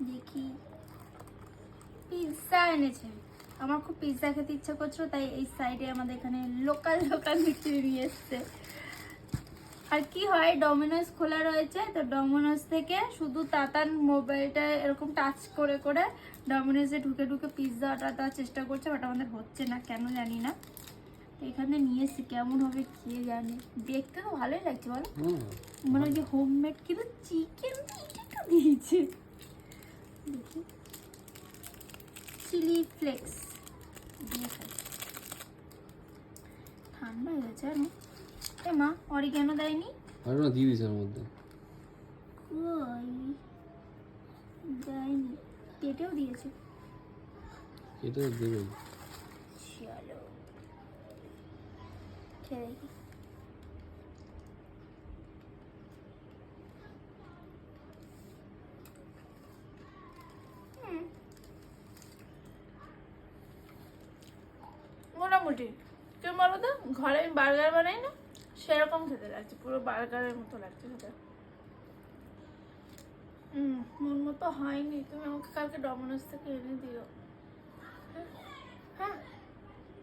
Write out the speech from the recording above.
দেখি, পিৎজা এনেছে। আমার খুব পিৎজা খেতে ইচ্ছা করছিল, তাই এই সাইডে আমাদের এখানে লোকাল লোকাল বিক্রি নিয়ে এসছে। আর কি হয়, ডমিনোজ খোলা রয়েছে, তো ডমিনোজ থেকে শুধু তাতান মোবাইলটা এরকম টাচ করে করে ডমিনোজে ঢুকে ঢুকে পিৎজা অর্ডার দেওয়ার চেষ্টা করছে, বাট আমাদের হচ্ছে না, কেন জানি না। এখানে নিয়ে এসছি, কেমন হবে কে জানে। দেখতে তো ভালোই লাগছে বলো, মানে ওই যে হোমমেড, কিন্তু চিকেন একটু দিয়েছে। দেখি, চিলি ফ্লেক্স দিয়ে খাচ্ছি। ঠান্ডা হয়ে গেছে জানো। এ মা, অরিগ্যানো দেয়নি? আর না দিয়ে দিয়েছে এর মধ্যে। কই দেয়নি, কেটেও দিয়েছে। এটা দেবেই। চলো খেয়ে দেখি। মোটামুটি কেউ বলো তো, ঘরে আমি বার্গার বানাই না, সেরকম খেতে লাগছে, পুরো বার্গারের মতো লাগছে খেতে। মন মতো হয়নি, তুমি আমাকে কালকে ডমিনোজ থেকে এনে দিও। হ্যাঁ।